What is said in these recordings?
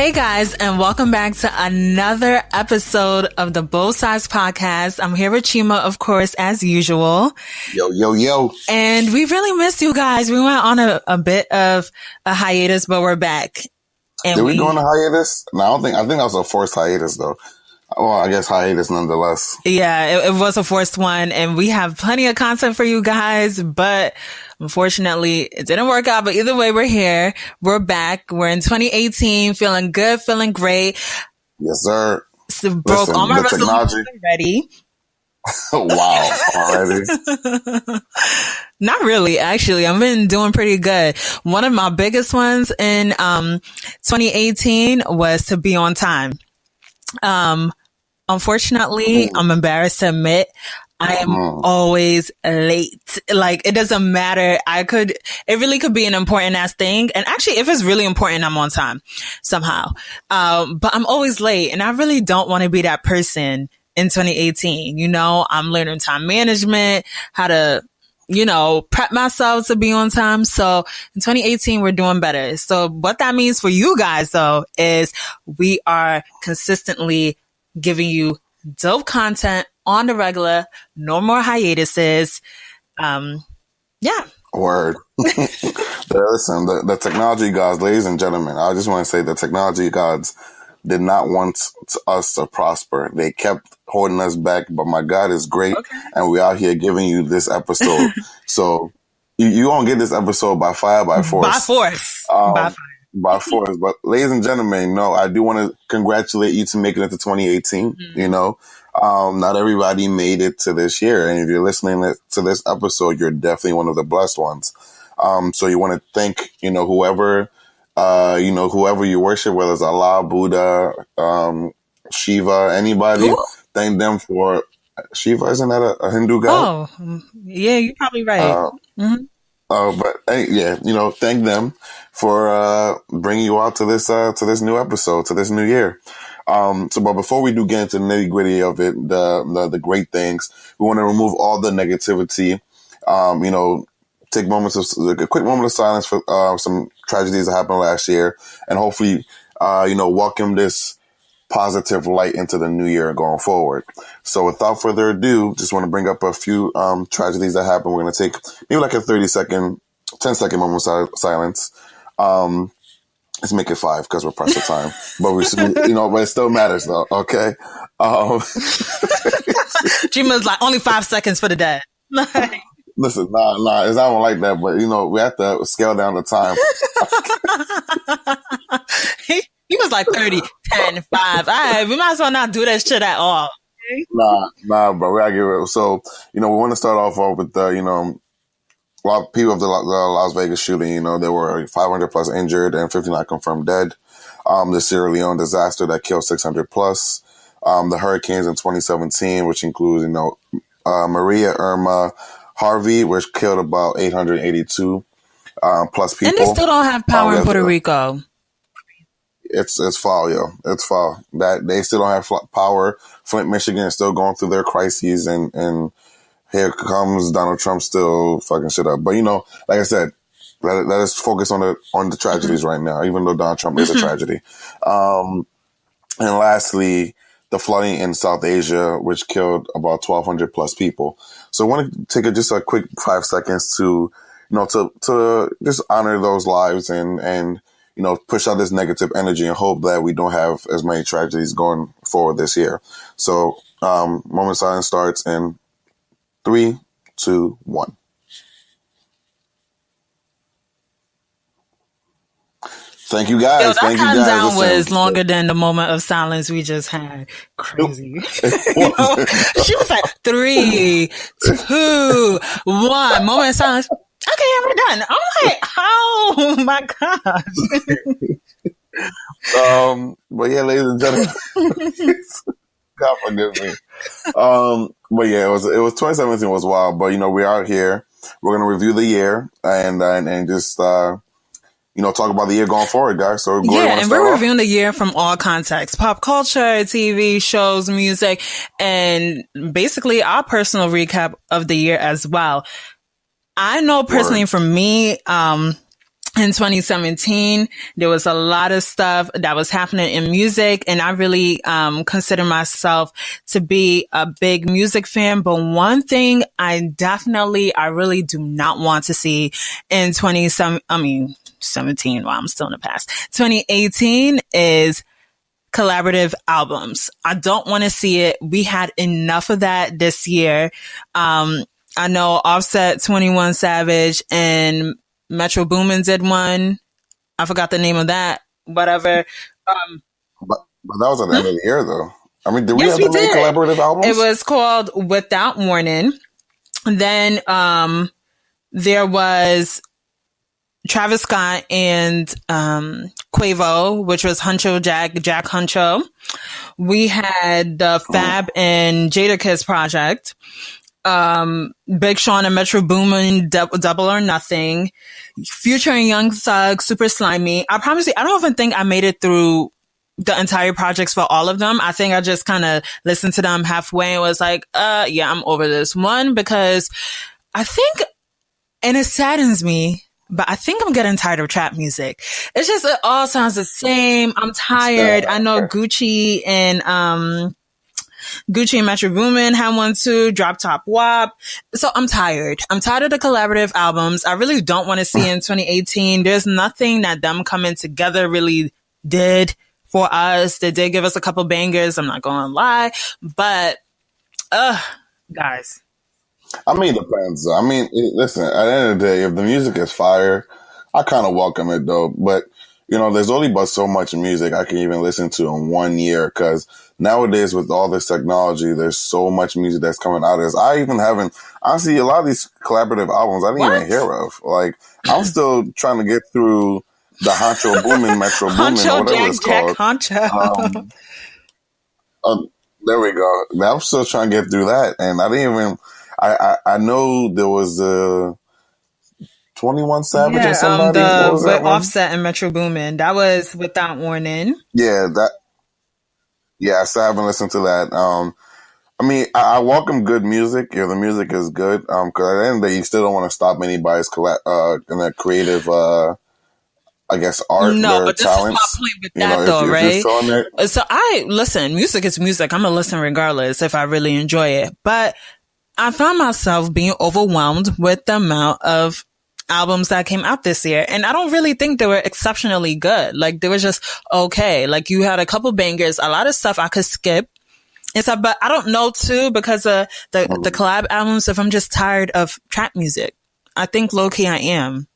Hey guys, and welcome back to another episode of the Both Sides Podcast. I'm here with Chima, of course, as usual. Yo. And we really missed you guys. We went on a bit of a hiatus, but we're back. And Did we go on a hiatus? No, I think that was a forced hiatus, though. Well, I guess hiatus nonetheless. Yeah, it was a forced one, and we have plenty of content for you guys, but unfortunately, it didn't work out. But either way, we're here. We're back. We're in 2018, feeling good, feeling great. Yes, sir. So broke all my resolutions already. Wow, already? Not really, actually. I've been doing pretty good. One of my biggest ones in 2018 was to be on time. Unfortunately, I'm embarrassed to admit I am always late. Like, it doesn't matter. It really could be an important ass thing. And actually, if it's really important, I'm on time somehow. But I'm always late, and I really don't want to be that person in 2018. You know, I'm learning time management, how to, prep myself to be on time. So in 2018, we're doing better. So what that means for you guys, though, is we are consistently giving you dope content on the regular, no more hiatuses. Yeah. Word. Listen, the technology gods, ladies and gentlemen, I just want to say the technology gods did not want us to prosper. They kept holding us back, but my God is great, and we're out here giving you this episode. So you won't get this episode by fire, by force. By force. By force. But ladies and gentlemen, I do want to congratulate you to making it to 2018. Not everybody made it to this year. And if you're listening to this episode, you're definitely one of the blessed ones. So you want to thank, whoever you worship, whether it's Allah, Buddha, Shiva, anybody. Ooh. Thank them for Shiva. Isn't that a Hindu god? Oh, yeah, you're probably right. But thank them for bringing you out to this new episode, to this new year. But before we do get into the nitty gritty of it, the great things, we want to remove all the negativity. Take a quick moment of silence for some tragedies that happened last year, and hopefully, welcome this positive light into the new year going forward. So without further ado, just want to bring up a few tragedies that happened. We're going to take maybe like a 10-second moment of silence. Let's make it 5 because we're pressed for time. But but it still matters though. Okay. Jima's like only 5 seconds for the dead. Listen, nah, it's not like that. But we have to scale down the time. He was like 30, 10, 5. All right, we might as well not do that shit at all. Okay? Nah, bro. We gotta get rid of it. So, we want to start off with the, a lot of people of the Las Vegas shooting. There were 500 plus injured and 59 confirmed dead. The Sierra Leone disaster that killed 600 plus. The hurricanes in 2017, which includes, Maria, Irma, Harvey, which killed about 882 plus people. And they still don't have power in Puerto Rico. It's foul, yo. It's foul. That they still don't have power. Flint, Michigan is still going through their crises, and here comes Donald Trump still fucking shit up. But like I said, let us focus on the tragedies right now, even though Donald Trump is a tragedy. And lastly, the flooding in South Asia, which killed about 1,200 plus people. So I want to take just a quick 5 seconds to just honor those lives and push out this negative energy and hope that we don't have as many tragedies going forward this year. So, moment of silence starts in 3, 2, 1. Thank you guys. Yo, that Thank you guys. countdown was longer than the moment of silence we just had. Crazy. She was like 3, 2, 1. Moment of silence. Okay, we're done. I'm like, oh my gosh. But yeah, ladies and gentlemen, God forgive me. But yeah, it was 2017 was wild. But we're out here. We're gonna review the year and just talk about the year going forward, guys. So Gloria, and we're reviewing the year from all contexts: pop culture, TV, shows, music, and basically our personal recap of the year as well. I know personally for me, In 2017, there was a lot of stuff that was happening in music, and I really consider myself to be a big music fan. But one thing I really do not want to see in 17, well, I'm still in the past, 2018 is collaborative albums. I don't want to see it. We had enough of that this year. I know Offset, 21 Savage, and Metro Boomin did one. I forgot the name of that. Whatever. But that was at the end of the year, though. I mean, did we Yes, have we that many did. collaborative albums? It was called Without Warning. Then there was Travis Scott and Quavo, which was Jack Huncho. We had the Fab and Jadakiss project. Big Sean and Metro Boomin, Double or Nothing, Future and Young Thug, Super Slimy. I promise you, I don't even think I made it through the entire projects for all of them. I think I just kind of listened to them halfway and was like, yeah, I'm over this one, because I think, and it saddens me, but I think I'm getting tired of trap music. It's just, it all sounds the same. I'm tired. I know Gucci and Metro Boomin had one too, Drop Top WAP. So I'm tired. I'm tired of the collaborative albums. I really don't want to see in 2018. There's nothing that them coming together really did for us. They did give us a couple bangers, I'm not going to lie. But, guys. I mean, it depends. I mean, listen, at the end of the day, if the music is fire, I kind of welcome it, though. But, you know, there's only but so much music I can even listen to in 1 year, because nowadays with all this technology, there's so much music that's coming out of this. I even haven't, honestly, a lot of these collaborative albums I didn't even hear of. Like, I'm still trying to get through the Honcho Boomin, Metro Boomin, or whatever it's called. Honcho. There we go. I'm still trying to get through that, and I didn't even. I know there was 21 Savage or somebody. What was that one? Offset and Metro Boomin. That was Without Warning. Yeah, I still haven't listened to that. I mean, I welcome good music if the music is good. Because at the end of the day, you still don't want to stop anybody's in their creative, I guess, art. No, but this talents. is my point with that, though, right? It, so listen, music is music. I'm gonna listen regardless if I really enjoy it. But I found myself being overwhelmed with the amount of albums that came out this year. And I don't really think they were exceptionally good. Like, they were just okay. Like, you had a couple bangers, a lot of stuff I could skip. And so, but I don't know too, because of the collab albums, if I'm just tired of trap music. I think low-key I am.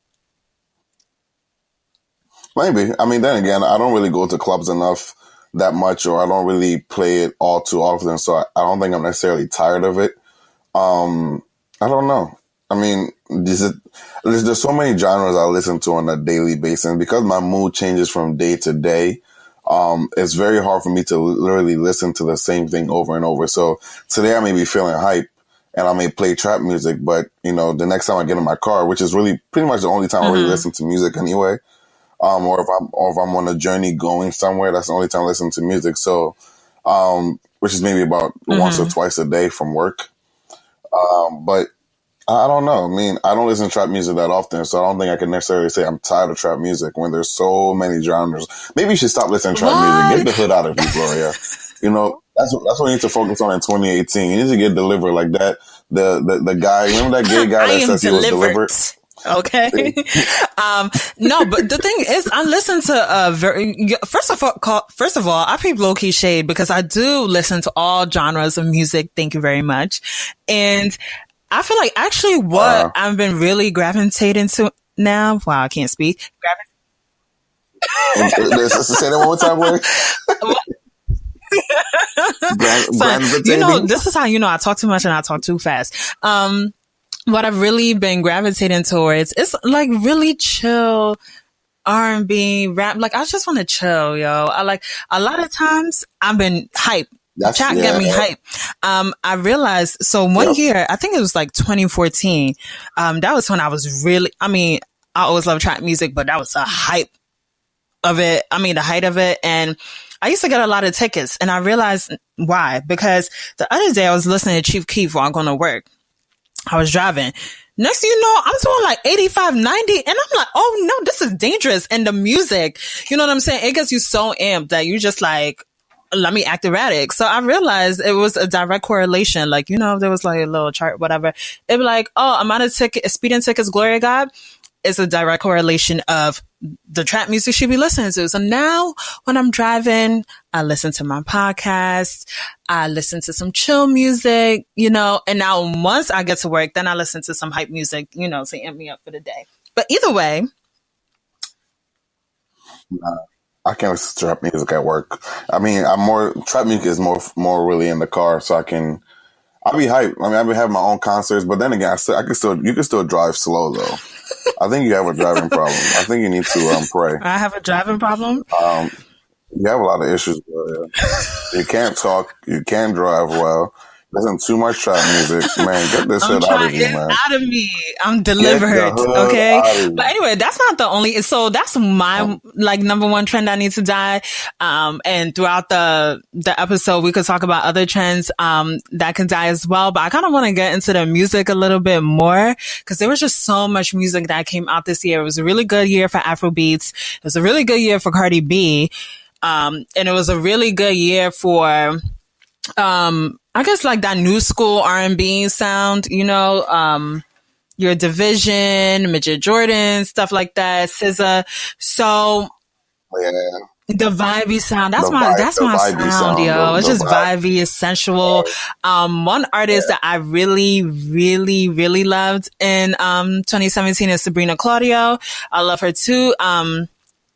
Maybe. I mean, then again, I don't really go to clubs enough that much, or I don't really play it all too often. So I don't think I'm necessarily tired of it. I don't know. I mean, there's so many genres I listen to on a daily basis, and because my mood changes from day to day, it's very hard for me to literally listen to the same thing over and over. So today I may be feeling hype and I may play trap music, but you know, the next time I get in my car, which is really pretty much the only time I really listen to music anyway, or if I'm on a journey going somewhere, that's the only time I listen to music. So, which is maybe about once or twice a day from work. But I don't know. I mean, I don't listen to trap music that often, so I don't think I can necessarily say I'm tired of trap music when there's so many genres. Maybe you should stop listening to trap music. Get the hood out of you, Gloria. You know, that's what you need to focus on in 2018. You need to get delivered like that. The guy, remember that gay guy that says he was delivered? Okay. No, but the thing is, I listen to first of all, I peep low-key shade because I do listen to all genres of music. Thank you very much. And I feel like actually what I've been really gravitating to now. Wow, I can't speak. Say that one more time, boy. You know, this is how you know I talk too much and I talk too fast. What I've really been gravitating towards is like really chill R&B rap. Like, I just want to chill, yo. I like a lot of times I've been hype. Chat get me hype. I realized, so one year, I think it was like 2014. That was when I was really, I mean, I always love trap music, but that was the hype of it. I mean, the height of it. And I used to get a lot of tickets, and I realized why. Because the other day I was listening to Chief Keef while going to work. I was driving. Next thing you know, I'm doing like 85, 90, and I'm like, oh no, this is dangerous. And the music, you know what I'm saying? It gets you so amped that you just like, let me act erratic. So I realized it was a direct correlation. Like, you know, if there was like a little chart, whatever, it'd be like, oh, amount of speeding tickets Gloria got is a direct correlation of the trap music she be listening to. So now when I'm driving, I listen to my podcast, I listen to some chill music, you know, and now once I get to work, then I listen to some hype music, you know, to amp me up for the day. But either way, I can't listen to trap music at work. I mean, trap music is more really in the car, so I'll be hyped. I mean, I've been having my own concerts, but then again, you can still drive slow though. I think you have a driving problem. I think you need to pray. I have a driving problem. You have a lot of issues. You can't talk. You can't drive well. Listen to too much trap music, man. Get this shit out of you, man. Out of me. I'm delivered. Okay. But anyway, that's not the only. So that's my like number one trend I need to die. And throughout the episode, we could talk about other trends that can die as well. But I kind of want to get into the music a little bit more because there was just so much music that came out this year. It was a really good year for Afrobeats. It was a really good year for Cardi B. And it was a really good year for I guess like that new school R&B sound, you know, your Division, Midget Jordan, stuff like that, SZA. So Yeah. the vibey sound, that's my sound, yo. It's just vibey, it's sensual. One artist that I really, really, really loved in 2017 is Sabrina Claudio. I love her too.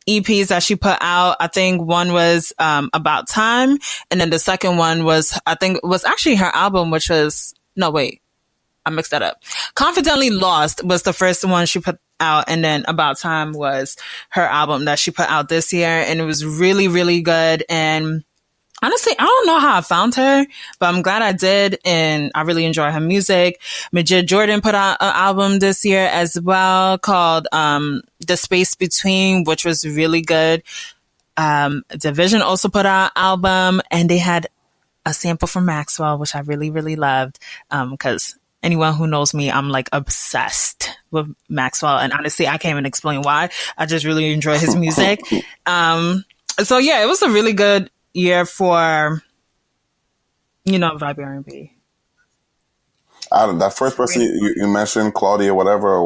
EPs that she put out. I think one was About Time, and then the second one was actually her album, which was I mixed that up. Confidently Lost was the first one she put out, and then About Time was her album that she put out this year, and it was really, really good. And honestly, I don't know how I found her, but I'm glad I did, and I really enjoy her music. Majid Jordan put out an album this year as well called The Space Between, which was really good. Division also put out an album, and they had a sample from Maxwell, which I really, really loved, because anyone who knows me, I'm like obsessed with Maxwell, and honestly, I can't even explain why. I just really enjoy his music. So yeah, it was a really good year for, you know, vibe R&B. That first person you mentioned, Claudia, whatever,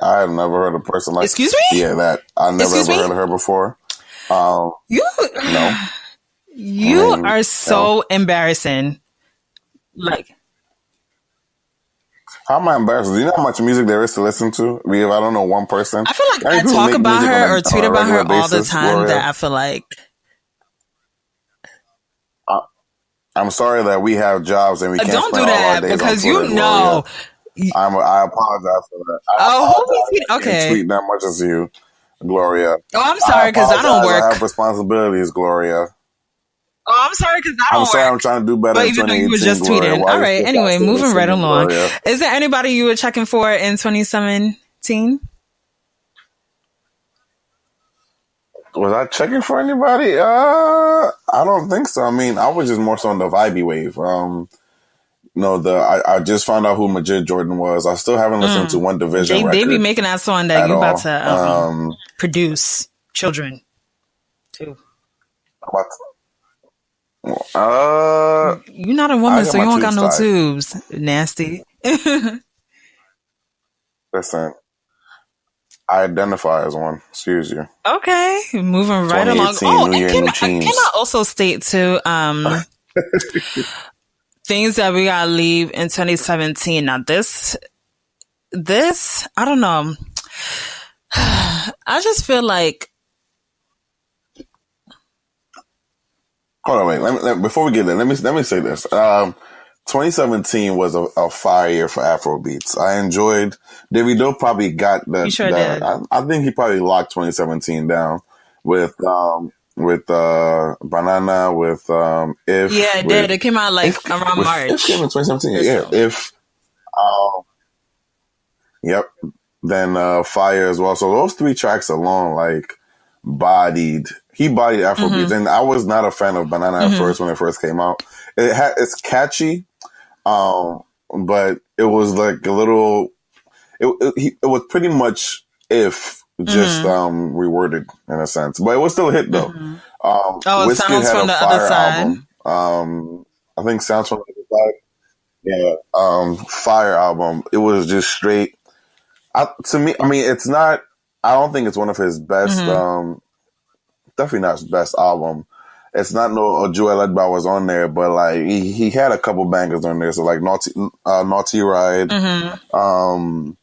I had never heard a person like. Excuse me? Yeah, that I never ever heard of her before. No. You are so embarrassing. Like, how am I embarrassed? Do you know how much music there is to listen to? I mean, if I don't know one person, I feel like I talk about her or tweet about her all the time. Gloria. That I feel like. I'm sorry that we have jobs and we can't don't spend do all our that days because on Twitter, you know. I apologize for that. I can't tweet that much as you, Gloria. Oh, I'm sorry because I don't work. I have responsibilities, Gloria. Oh, I'm sorry because I don't work. I'm trying to do better. But even though you were just tweeting. All right. Anyway, moving right along. Gloria. Is there anybody you were checking for in 2017? Was I checking for anybody? I don't think so. I mean, I was just more so on the vibey wave. I just found out who Majid Jordan was. I still haven't listened to One Division record. They be making that song that you about to produce children too. You're not a woman, so you don't got no tubes. Nasty. Listen. I identify as one. Excuse you. Okay, moving right along. Oh, and can I also state too, things that we gotta leave in 2017. Now this, I don't know. I just feel like. Hold on, wait. Before we get there, let me say this. 2017 was a fire year for Afrobeats. I enjoyed. Davido probably got the. You sure did. I think he probably locked 2017 down with Banana, with If. Yeah, it did. It came out like around March. It came in 2017. Yeah, If. Yep. Then Fire as well. So those three tracks alone, like, he bodied Afrobeats, and I was not a fan of Banana at first when it first came out. It's catchy. but it was like a little. It was pretty much if just reworded in a sense, but it was still a hit though. Oh, it Wizkid sounds had from a the other fire side. album. I think Sounds from the Other Side. Yeah, fire album. It was just straight. To me, I mean, it's not. I don't think it's one of his best. Definitely not his best album. It's not no Joel Edba was on there, but like he had a couple bangers on there. So like Naughty Ride, Come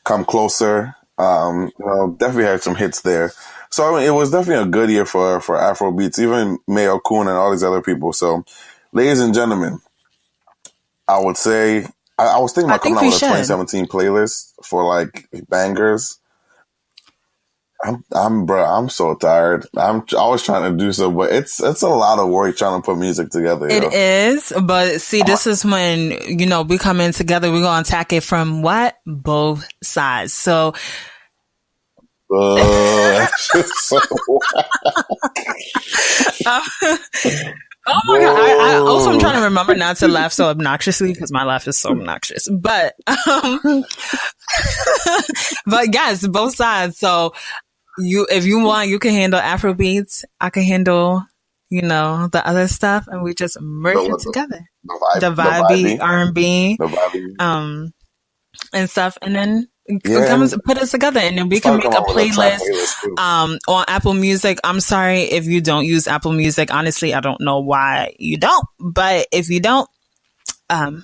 Closer. Definitely had some hits there. So I mean, it was definitely a good year for Afro beats, even Mayo Kun and all these other people. So, ladies and gentlemen, I would say I was thinking I about coming think out we with a should. 2017 playlist for like bangers. I'm so tired. I'm always trying to do so, but it's a lot of work trying to put music together. It is, but see, this is when, we come in together, we're going to attack it from what? Both sides. So, That's just so oh my God. I also am trying to remember not to laugh so obnoxiously because my laugh is so obnoxious. But, but yes, both sides. So if you want, you can handle Afro beats. I can handle, the other stuff, and we just merge it together. The vibey R&B, and stuff, and then put us together, and then we can make a playlist on Apple Music. I'm sorry if you don't use Apple Music. Honestly, I don't know why you don't, but if you don't, probably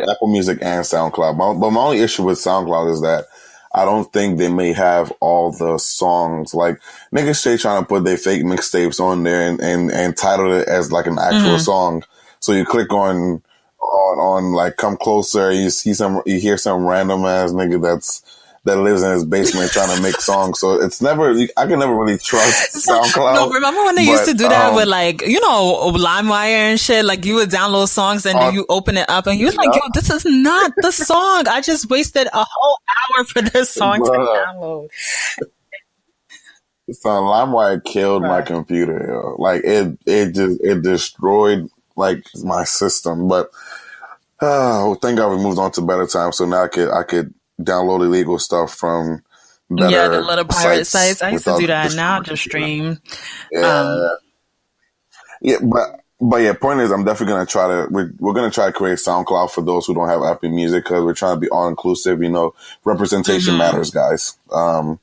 Apple Music and SoundCloud. But my only issue with SoundCloud is that I don't think they may have all the songs. Like niggas straight trying to put their fake mixtapes on there and title it as like an actual song. So you click on like Come Closer, you hear some random ass nigga that lives in his basement trying to make songs. So it's never, I can never really trust SoundCloud. No, remember when they used to do that with like, LimeWire and shit? Like you would download songs and then you open it up and you're like, yo, this is not the song. I just wasted a whole hour for this song to download. Son, LimeWire killed my computer, yo. Like it destroyed like my system. But thank God we moved on to better times. So now I could download illegal stuff from better the little pirate sites. I used to do that. Now I just stream. But yeah, point is, I'm definitely gonna try to. We're gonna try to create SoundCloud for those who don't have Apple Music because we're trying to be all inclusive. Representation matters, guys. So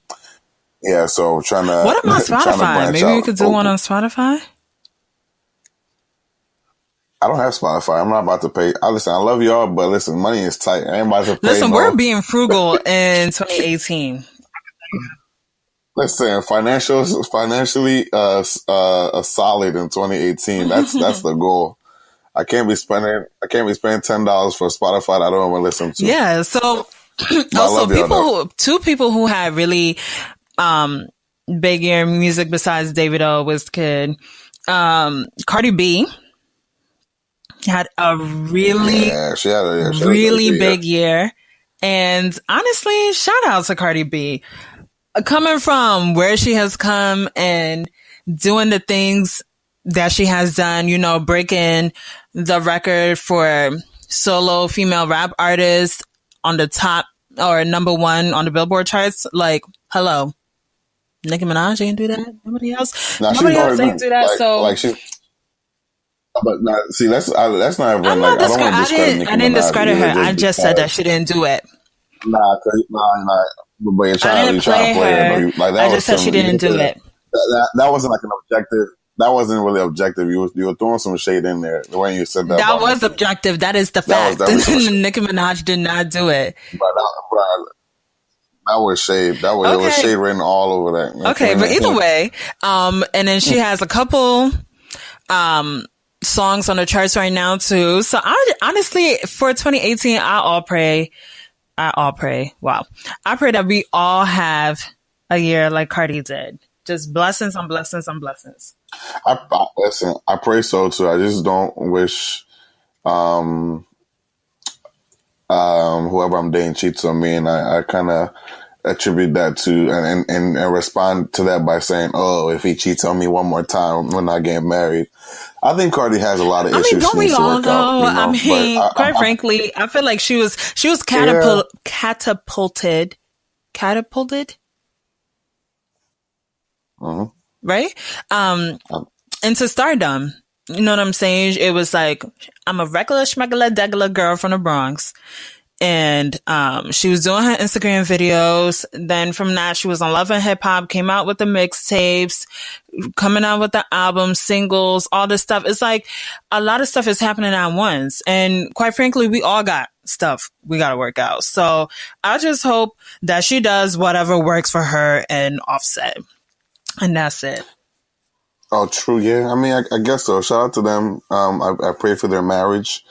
we're trying to. What about Spotify? Maybe we could do one on Spotify. I don't have Spotify. I'm not about to pay. I love y'all, but listen, money is tight. I ain't about to pay. Listen, we're being frugal in 2018. Listen, financially, solid in 2018. That's the goal. I can't be spending $10 for Spotify that I don't even listen to. Yeah. So also two people who had really big year music besides Davido, Wizkid, Cardi B. Had a really big year. And honestly, shout out to Cardi B. Coming from where she has come and doing the things that she has done, breaking the record for solo female rap artists on the top or number one on the Billboard charts. Like, hello. Nicki Minaj ain't do that. Nobody else ain't do that. But see, that's not even. I'm like, not I didn't discredit her. I just said that she didn't do it. Nah. But you're trying to play her. I just said she didn't do it. That wasn't like an objective. That wasn't really objective. You were throwing some shade in there the way you said that. That was objective. That is the fact. Nicki Minaj did not do it. That was shade. There was shade written all over that. Okay, but either way, and then she has a couple songs on the charts right now too. So honestly, for 2018, I pray. Wow. I pray that we all have a year like Cardi did. Just blessings on blessings on blessings. Listen, I pray so too. I just don't wish whoever I'm dating cheats on me, and I kind of attribute that to and respond to that by saying, "Oh, if he cheats on me one more time, we're not getting married." I think Cardi has a lot of issues don't she we needs to all work out. though? You know, I but mean, quite frankly, I feel like she was yeah. catapulted, Mhm. right? Into stardom. You know what I'm saying? It was like, I'm a regular schmegular degular girl from the Bronx. And she was doing her Instagram videos. Then from that, she was on Love and Hip Hop, came out with the mixtapes, coming out with the albums, singles, all this stuff. It's like a lot of stuff is happening at once. And quite frankly, we all got stuff we got to work out. So I just hope that she does whatever works for her and Offset. And that's it. Oh, true. Yeah. I mean, I guess so. Shout out to them. I pray for their marriage.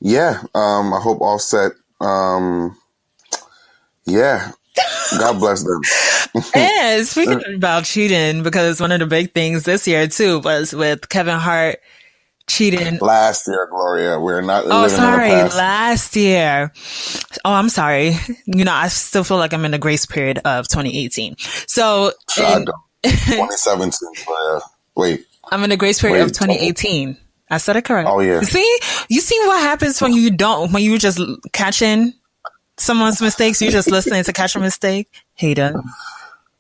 Yeah. I hope Offset. Yeah. God bless them. And speaking about cheating, because one of the big things this year too was with Kevin Hart cheating. Last year, Gloria. We're not living in the past. Last year. Oh, I'm sorry. You know, I still feel like I'm in the grace period of 2018. So, 2017. Wait. I'm in the grace period of 2018. I said it correct. Oh, yeah. You see what happens when you just catching someone's mistakes? You just listening to catch a mistake? Hater.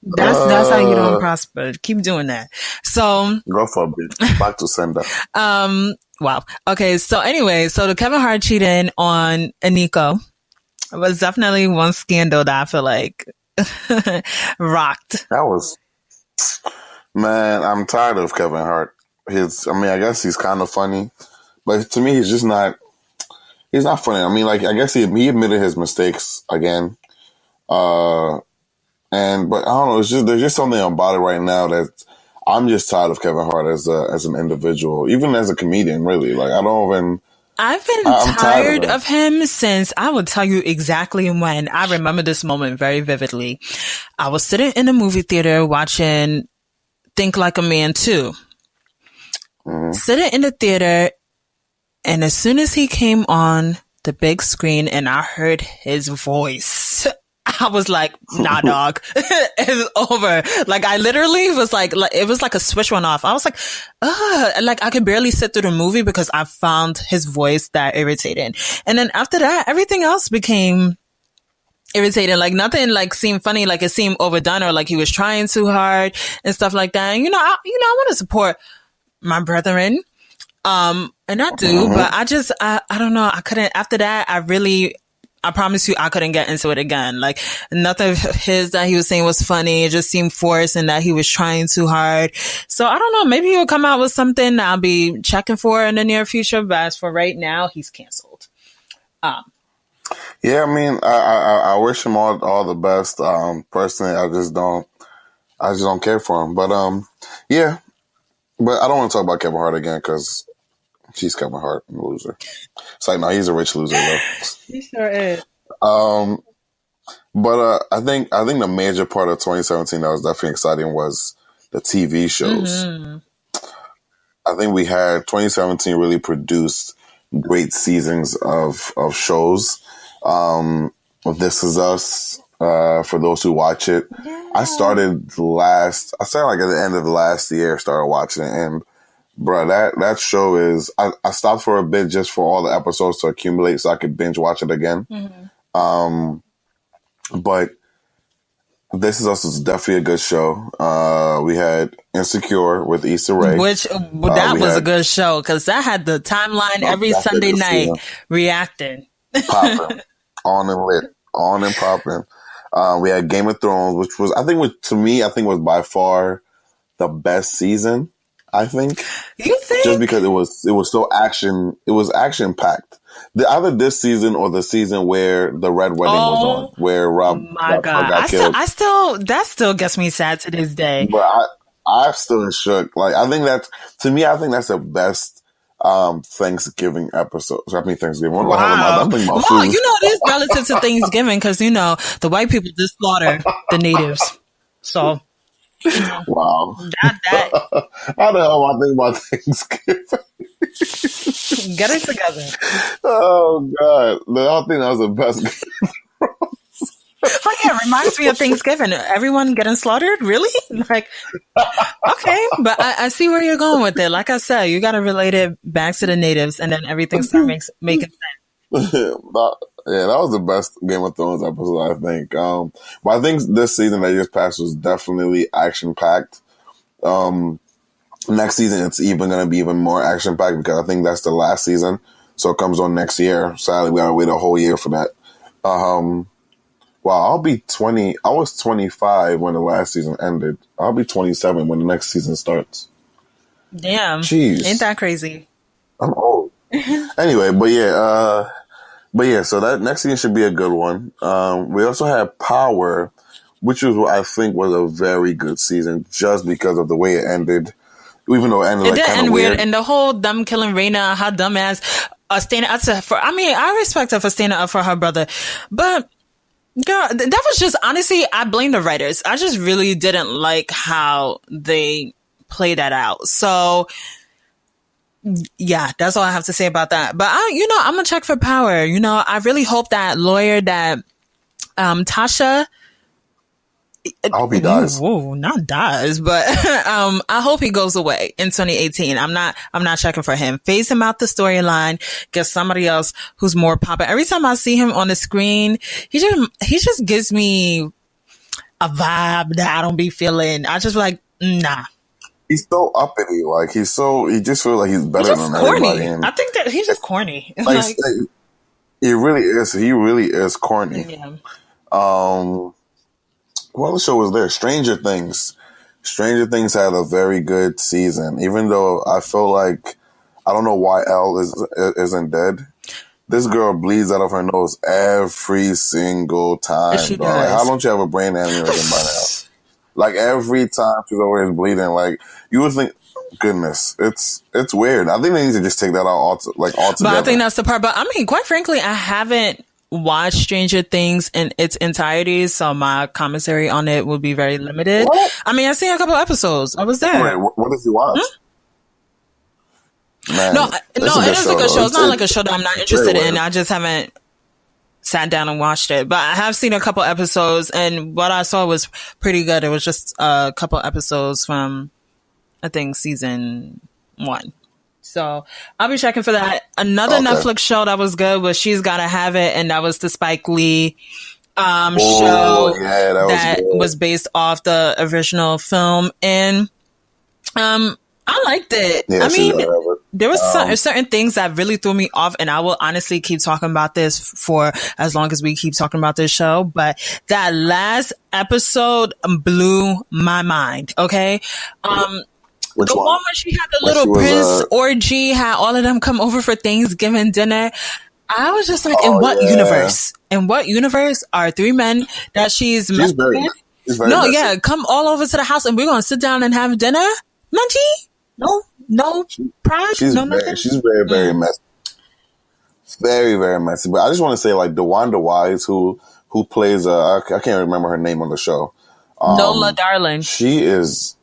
That's how you don't prosper. Keep doing that. So go for it. Back to sender. Wow. Okay. So anyway, so the Kevin Hart cheating on Aniko was definitely one scandal that I feel like rocked. That was, man, I'm tired of Kevin Hart. I guess he's kind of funny, but to me, he's not funny. I mean, like, I guess he admitted his mistakes again. But I don't know. There's just something about it right now that I'm just tired of Kevin Hart as an individual, even as a comedian. Really, like I've been tired of him since, I will tell you exactly when. I remember this moment very vividly. I was sitting in a movie theater watching Think Like a Man 2. Mm-hmm. Sitting in the theater, and as soon as he came on the big screen and I heard his voice, I was like, nah, dog, it's over. Like, I literally was like, it was like a switch went off. I was like, like I could barely sit through the movie because I found his voice that irritating. And then after that, everything else became irritating. Like, nothing like seemed funny, like it seemed overdone or like he was trying too hard and stuff like that. And, I want to support my brethren. And I do, but I don't know. I couldn't, after that, I promise you, I couldn't get into it again. Like, nothing of his that he was saying was funny. It just seemed forced and that he was trying too hard. So I don't know. Maybe he'll come out with something I'll be checking for in the near future. But as for right now, he's canceled. Yeah, I mean, I wish him all the best. Personally, I just don't care for him. But yeah. But I don't want to talk about Kevin Hart again because he's Kevin Hart, a loser. It's like, no, he's a rich loser though. He sure is. But I think the major part of 2017 that was definitely exciting was the TV shows. Mm-hmm. I think 2017 really produced great seasons of shows. This Is Us, for those who watch it. Yeah. I started like at the end of the last year, started watching it, and bro, that show is, I stopped for a bit just for all the episodes to accumulate so I could binge watch it again. Mm-hmm. But This Is Us is definitely a good show. We had Insecure with Issa Rae. Which, that was a good show because that had the timeline every Sunday night reacting. Popping. On and popping. We had Game of Thrones, which was, to me, was by far the best season. I think. You think? Just because it was so action packed. Either this season or the season where the Red Wedding was on, where Rob got killed. That still gets me sad to this day. But I'm still shook. Like, I think that's the best Thanksgiving episode. I mean, Thanksgiving. What the hell am I? I'm thinking about food. It is relative to Thanksgiving because the white people just slaughter the natives. So. Wow. That. How the hell am I thinking about Thanksgiving? Get it together. Oh, God. I think that was the best. Oh yeah, it reminds me of Thanksgiving. Everyone getting slaughtered? Really? Like, okay, but I see where you're going with it. Like I said, you got to relate it back to the natives, and then everything starts making sense. That was the best Game of Thrones episode, I think. But I think this season that just passed was definitely action packed. Next season, it's even going to be even more action packed because I think that's the last season. So it comes on next year. Sadly, we got to wait a whole year for that. Well, I'll be 20. I was 25 when the last season ended. I'll be 27 when the next season starts. Damn. Jeez. Ain't that crazy? I'm old. Anyway, but yeah, so that next season should be a good one. We also had Power, which was what I think was a very good season just because of the way it ended. Even though it ended like kind of weird. And the whole them killing Raina, how dumbass standing up for. I mean, I respect her for standing up for her brother, but girl, that was just honestly, I blame the writers. I just really didn't like how they played that out. So yeah, that's all I have to say about that. But I'm gonna check for Power. I really hope that lawyer that Tasha. I hope he dies. Whoa, not dies, but I hope he goes away in 2018. I'm not checking for him. Phase him out the storyline. Get somebody else who's more popping. Every time I see him on the screen, he just gives me a vibe that I don't be feeling. I just like nah. He's so uppity. Like he just feels like he's better than everybody. And I think that he's just corny. Like, he really is. He really is corny. Yeah. What other show was there? Stranger Things. Stranger Things had a very good season, even though I feel like I don't know why Elle isn't dead. This girl bleeds out of her nose every single time. She Like, does. how don't you have a brain aneurysm by now? Like every time she's always bleeding. Like you would think, goodness, it's weird. I think they need to just take that out altogether. But I think that's the part. But I mean, quite frankly, I haven't watch Stranger Things in its entirety, so my commentary on it will be very limited. What? I mean, I've seen a couple episodes. I was there. Wait, what did you watch? Man, No, it is a good show. It's not like a show that I'm not interested in. I just haven't sat down and watched it. But I have seen a couple episodes, and what I saw was pretty good. It was just a couple episodes from, I think, season 1. So I'll be checking for that. Another Netflix show that was good was She's Gotta Have It, and that was the Spike Lee show that was based off the original film. And I liked it. Yeah, I mean, there was certain things that really threw me off, and I will honestly keep talking about this for as long as we keep talking about this show. But that last episode blew my mind. Okay. The one where she had the little prince orgy, had all of them come over for Thanksgiving dinner. I was just like, in what universe? In what universe are 3 men that she's messing with? Messy. Come all over to the house and we're going to sit down and have dinner? Munchie? No pride? Nothing? She's very, very messy. Very, very messy. But I just want to say, like, DeWanda Wise, who plays, I can't remember her name on the show. Nola Darling. She is...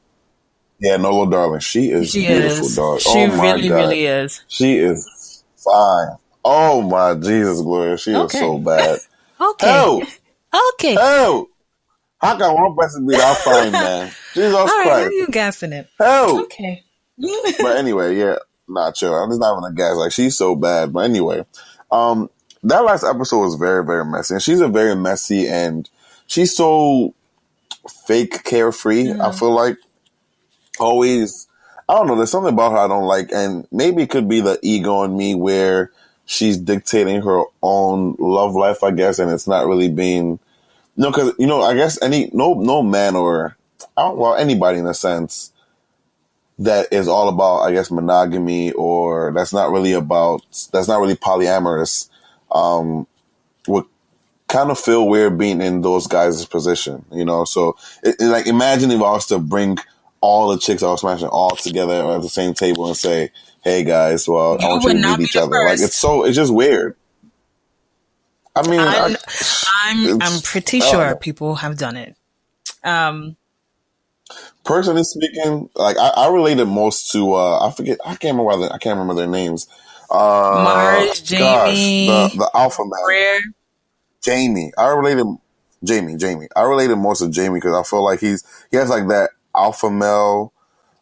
Yeah, Nola Darling. She is beautiful, dog. She really is. She is fine. Oh my Jesus, Gloria. She is so bad. Okay. Oh! How can one person be that fine, man? Jesus Christ. All right, how are you gassing it? Oh! Okay. But anyway, yeah. Not chill. I'm just not even a gas. Like, she's so bad. But anyway, that last episode was very, very messy. And she's a very messy and she's so fake carefree, I feel like. Always, I don't know, there's something about her I don't like, and maybe it could be the ego in me where she's dictating her own love life, I guess, and it's not really being, because, I guess no man or, anybody in a sense that is all about, I guess, monogamy or that's not really polyamorous, would kind of feel weird being in those guys' position, so like imagine if I was to bring all the chicks I was smashing all together at the same table and say, "Hey guys, well, I want you to meet each other." Like it's just weird. I mean, I'm pretty sure people have done it. Personally speaking, like I related most to I can't remember their names. Marge, Jamie, the alpha man, Rare. Jamie. I related Jamie. I related more to Jamie because I feel like he has like that alpha male,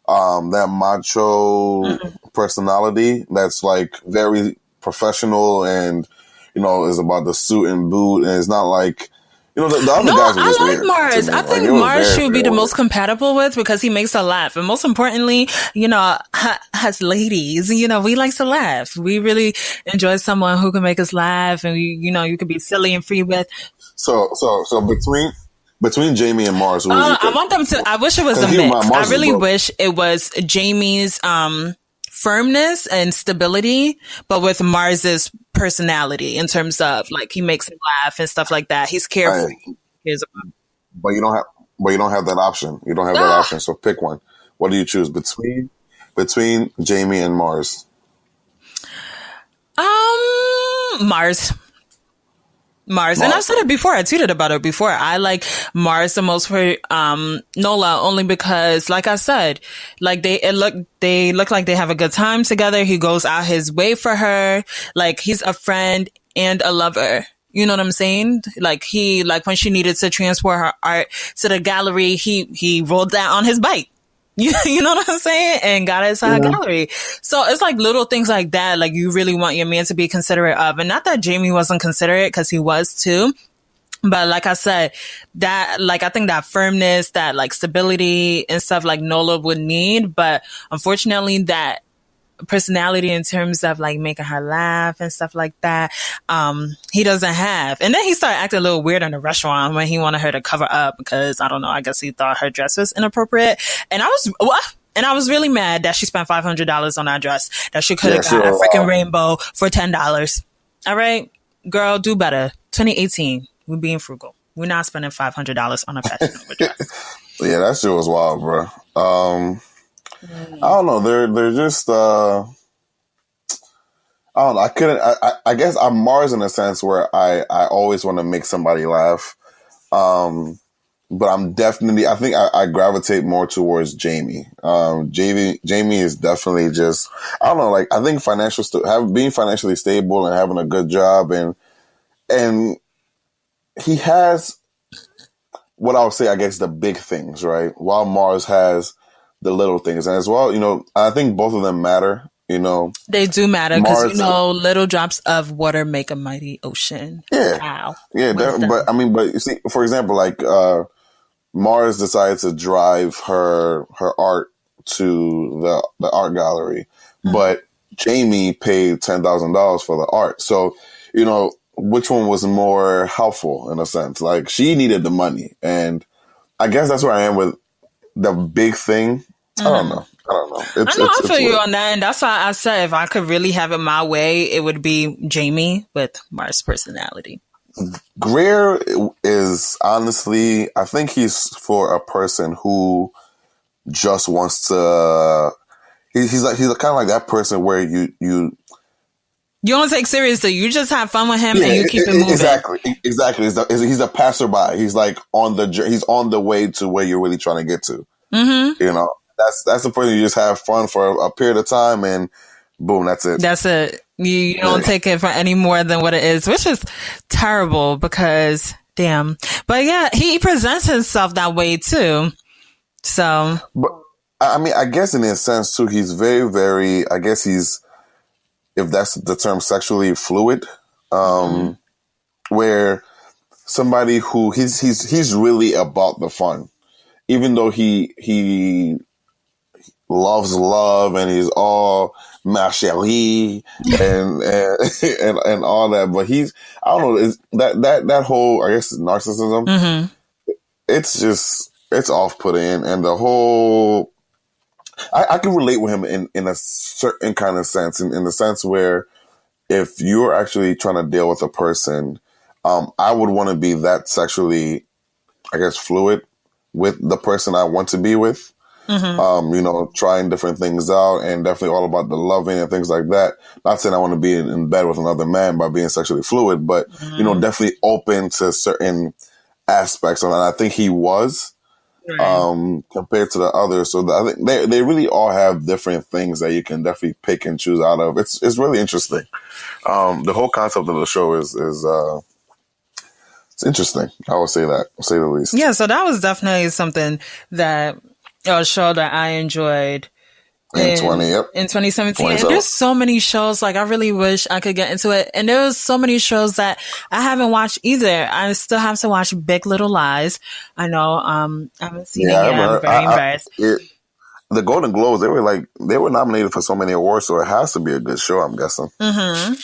that macho personality that's like very professional and, is about the suit and boot, and it's not like, the other No, guys were just I like weird to Mars. me. I Like, think it was Mars very, should be very the weird. most compatible with because he makes her laugh. And most importantly, as ladies, we like to laugh. We really enjoy someone who can make us laugh and, you could be silly and free with. So between Jamie and Mars, who would you I pick? want them to, I wish it was a 'Cause keep in mind, mix. I Mars is really broke. wish it was Jamie's, firmness and stability, but with Mars's personality in terms of like he makes him laugh and stuff like that. He's carefree. But you don't have that option. You don't have that option. So pick one. What do you choose between Jamie and Mars? Mars. And I've said it before. I tweeted about it before. I like Mars the most for Nola only because, like I said, like they look like they have a good time together. He goes out his way for her. Like he's a friend and a lover. You know what I'm saying? Like when she needed to transport her art to the gallery, he rolled that on his bike. You know what I'm saying? And got it to her gallery. So it's like little things like that. Like you really want your man to be considerate of. And not that Jamie wasn't considerate because he was too. But like I said, that like I think that firmness, that like stability and stuff like Nola would need. But unfortunately that personality in terms of like making her laugh and stuff like that, he doesn't have. And then he started acting a little weird in the restaurant when he wanted her to cover up because I don't know, I guess he thought her dress was inappropriate. And I was really mad that she spent $500 on that dress that she could have got a freaking rainbow for $10. All right, girl, do better. 2018, we're being frugal. We're not spending $500 on a fashionable dress. Yeah, that shit was wild, bro. I don't know. They're just. I don't know. I couldn't. I guess I'm Mars in a sense where I always want to make somebody laugh. But I'm definitely. I think I gravitate more towards Jamie. Jamie is definitely just. I don't know. Like I think being financially stable and having a good job and he has what I would say. I guess the big things, right? While Mars has the little things. And as well, I think both of them matter, They do matter because, little drops of water make a mighty ocean. Yeah. Wow. Yeah. But you see, for example, like, Mars decided to drive her art to the art gallery, but Jamie paid $10,000 for the art. So, which one was more helpful in a sense? Like she needed the money. And I guess that's where I am with the big thing. I don't know. I feel you on that. And that's why I said if I could really have it my way, it would be Jamie with Mars' personality. Greer is honestly, I think he's for a person who just wants to. He's kind of like that person where you don't take seriously. You just have fun with him and you keep it moving. Exactly. He's a passerby. He's like he's on the way to where you're really trying to get to. Mm-hmm. That's the person you just have fun for a period of time and boom, that's it. That's it. You don't take it for any more than what it is, which is terrible because damn. But yeah, he presents himself that way too. So, but I mean, I guess in a sense too, he's very, very. I guess he's, if that's the term, sexually fluid. Where somebody who he's really about the fun, even though he loves love and he's all ma chérie and all that, but I don't know, is that whole, I guess, narcissism. It's off-putting, and the whole I can relate with him in a certain kind of sense, in the sense where if you're actually trying to deal with a person, I would want to be that sexually, I guess, fluid with the person I want to be with. Trying different things out, and definitely all about the loving and things like that. Not saying I want to be in bed with another man by being sexually fluid, but, definitely open to certain aspects of it. And I think he was, compared to the others. So I think they really all have different things that you can definitely pick and choose out of. It's really interesting. The whole concept of the show is It's interesting. I would say that, to say the least. Yeah, so that was definitely something that a show that I enjoyed In 20, yep. in 2017. And 27. there's so many shows, like I really wish I could get into it. And there's so many shows that I haven't watched either. I still have to watch Big Little Lies. I know, I haven't seen it yet. I'm very embarrassed. The Golden Globes, they were nominated for so many awards, so it has to be a good show, I'm guessing. Mm-hmm.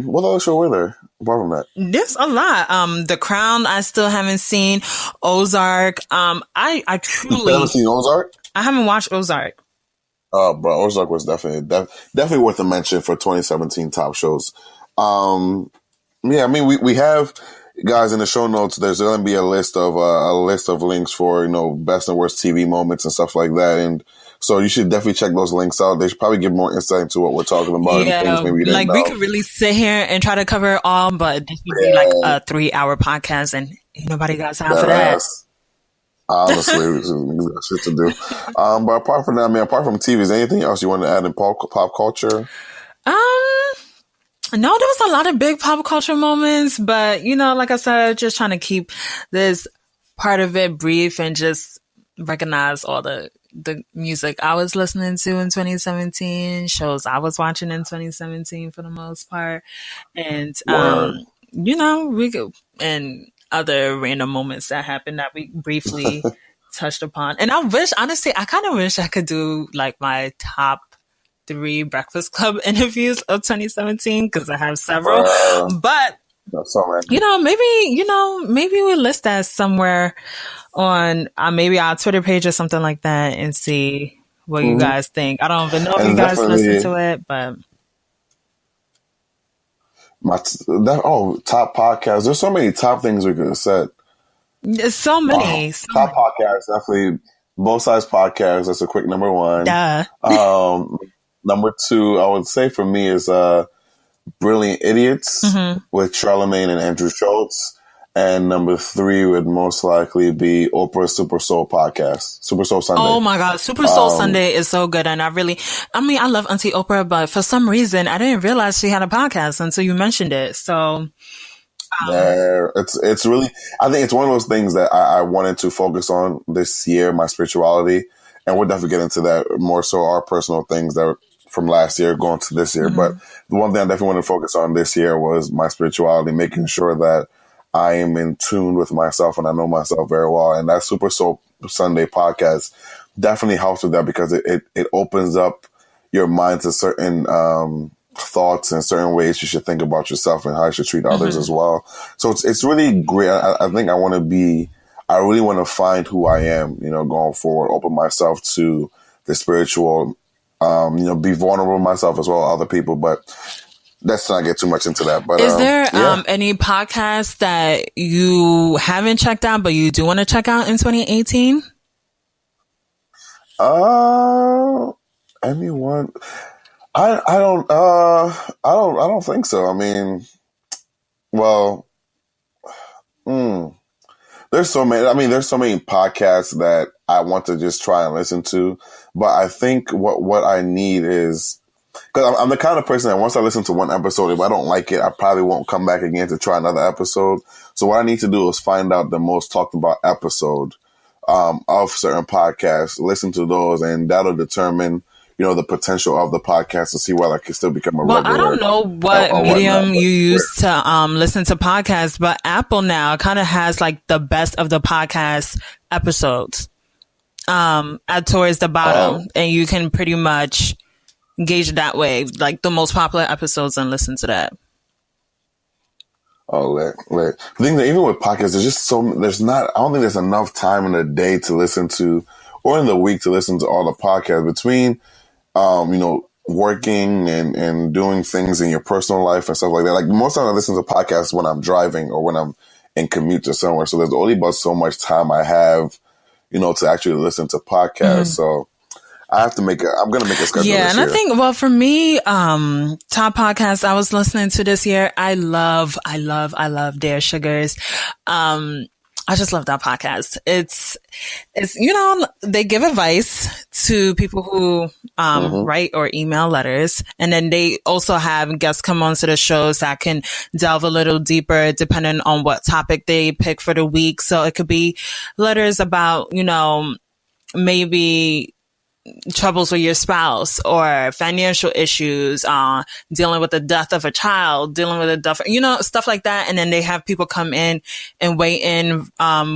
What other show were there apart from that? There's a lot. The Crown, I still haven't seen. Ozark. I truly You haven't seen Ozark? I haven't watched Ozark. Oh, bro, Ozark was definitely worth a mention for 2017 top shows. Yeah, I mean, we have, guys, in the show notes, there's going to be a list of links for, best and worst TV moments and stuff like that. And so you should definitely check those links out. They should probably give more insight into what we're talking about. Yeah, and things maybe we didn't know. we could really sit here and try to cover it all, but this would be like a 3-hour podcast and ain't nobody got time for that. Honestly, we got shit to do. But apart from that, apart from TV, is there anything else you want to add in pop culture? No, there was a lot of big pop culture moments, but like I said, just trying to keep this part of it brief and just recognize all the music I was listening to in 2017, shows I was watching in 2017 for the most part, and we could, and other random moments that happened that we briefly touched upon. And I kind of wish I could do like my top 3 Breakfast Club interviews of 2017 because I have several. But maybe we'll list that somewhere on maybe our Twitter page or something like that and see what you guys think. I don't even know if you guys listen to it, but top podcasts. There's so many top things we could have said. There's so many. Top podcasts, definitely. Both Sides Podcast. That's a quick number 1. Duh. Number 2, I would say for me is Brilliant Idiots with Charlamagne and Andrew Schultz. And number 3 would most likely be Oprah's Super Soul Podcast. Super Soul Sunday. Oh my God. Super Soul Sunday is so good. And I love Auntie Oprah, but for some reason, I didn't realize she had a podcast until you mentioned it. So. Yeah, it's really, I think it's one of those things that I wanted to focus on this year, my spirituality. And we'll definitely get into that more so our personal things that from last year going to this year. But the one thing I definitely want to focus on this year was my spirituality, making sure that I am in tune with myself and I know myself very well. And that Super Soul Sunday podcast definitely helps with that because it opens up your mind to certain thoughts and certain ways you should think about yourself and how you should treat others as well. So it's really great. I think I really want to find who I am, going forward, open myself to the spiritual, be vulnerable with myself as well as other people. But let's not get too much into that. But is there any podcasts that you haven't checked out but you do want to check out in 2018? Anyone? I don't think so. I mean, well, there's so many podcasts that I want to just try and listen to, but I think what I need is, because I'm the kind of person that once I listen to one episode, if I don't like it, I probably won't come back again to try another episode. So what I need to do is find out the most talked about episode of certain podcasts, listen to those, and that'll determine, the potential of the podcast to see whether I can still become a regular. I don't know what medium you use to listen to podcasts, but Apple now kind of has like the best of the podcast episodes towards the bottom, and you can pretty much gauge it that way, like the most popular episodes, and listen to that. Oh, lit. The thing that even with podcasts, I don't think there's enough time in the day to listen to, or in the week to listen to all the podcasts between, working and doing things in your personal life and stuff like that. Like most of the time I listen to podcasts when I'm driving or when I'm in commute to somewhere. So there's only about so much time I have, to actually listen to podcasts. So I'm going to make a schedule. Yeah. This And year. I think, for me, top podcasts I was listening to this year, I love Dare Sugars. I just love that podcast. It's, they give advice to people who write or email letters. And then they also have guests come onto the shows that can delve a little deeper depending on what topic they pick for the week. So it could be letters about, maybe troubles with your spouse or financial issues, dealing with the death of a child, dealing with the death, stuff like that. And then they have people come in and weigh in,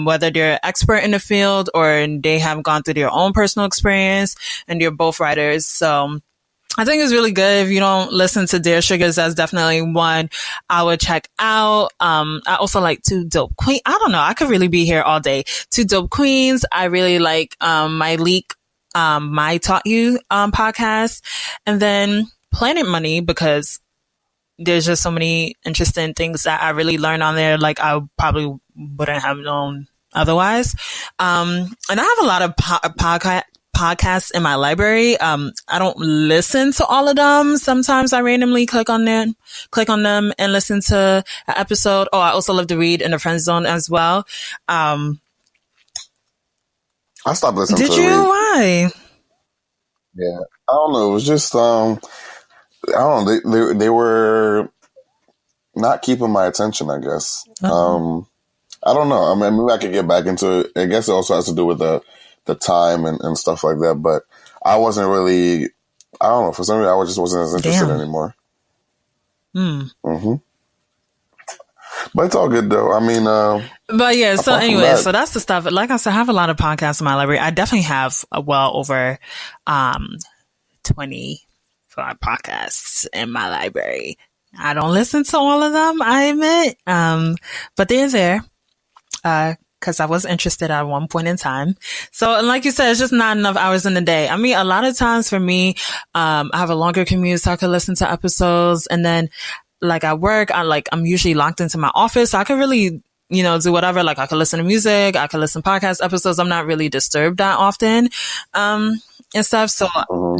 whether they're expert in the field or they have gone through their own personal experience, and they're both writers. So I think it's really good. If you don't listen to Dear Sugars, that's definitely one I would check out. I also like Two Dope Queens. I don't know. I could really be here all day. Two Dope Queens. I really like, My Leak, My Taught You, podcast. And then Planet Money, because there's just so many interesting things that I really learned on there. Like I probably wouldn't have known otherwise. And I have a lot of podcasts in my library. I don't listen to all of them. Sometimes I randomly click on them and listen to an episode. Oh, I also love to read in the friend zone as well. I stopped listening to Did you? Why? Yeah. I don't know. It was just, I don't know. They were not keeping my attention, I guess. Uh-huh. I don't know. I mean, maybe I could get back into it. I guess it also has to do with the time and stuff like that. But I wasn't really, I don't know. For some reason, I just wasn't as interested anymore. Mm-hmm. But it's all good though. I mean, but yeah. So anyway, so that's the stuff. Like I said, I have a lot of podcasts in my library. I definitely have well over 25 podcasts in my library. I don't listen to all of them, I admit, but they're there. Because I was interested at one point in time. So, and like you said, it's just not enough hours in the day. I mean, a lot of times for me, I have a longer commute, so I could listen to episodes. And then, like at work, I'm usually locked into my office, so I could really, do whatever. Like I could listen to music, I could listen to podcast episodes. I'm not really disturbed that often, and stuff. So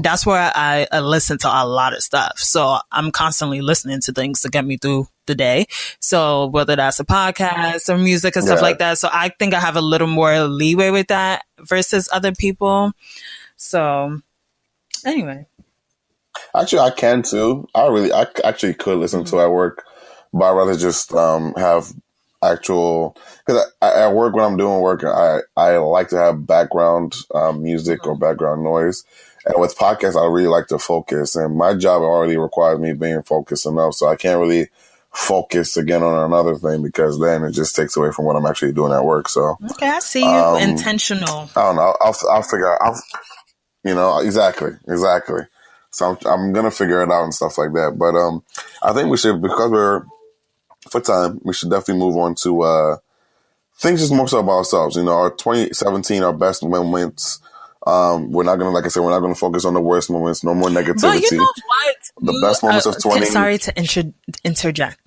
that's where I listen to a lot of stuff. So I'm constantly listening to things to get me through the day. So whether that's a podcast or music and stuff like that. So I think I have a little more leeway with that versus other people. So anyway. Actually, I can too. I actually could listen to at work, but I'd rather just have actual, because at work when I'm doing work, I like to have background music or background noise. And with podcasts, I really like to focus. And my job already requires me being focused enough, so I can't really focus again on another thing, because then it just takes away from what I'm actually doing at work. So okay, I see you. Intentional. I don't know. I'll figure out. Exactly. So I'm gonna figure it out and stuff like that. But I think we should, because for time, we should definitely move on to things just more so about ourselves. Our 2017, our best moments. We're not gonna, like I said, we're not gonna focus on the worst moments. No more negativity. But you know what? The best moments of 20. Sorry to interject.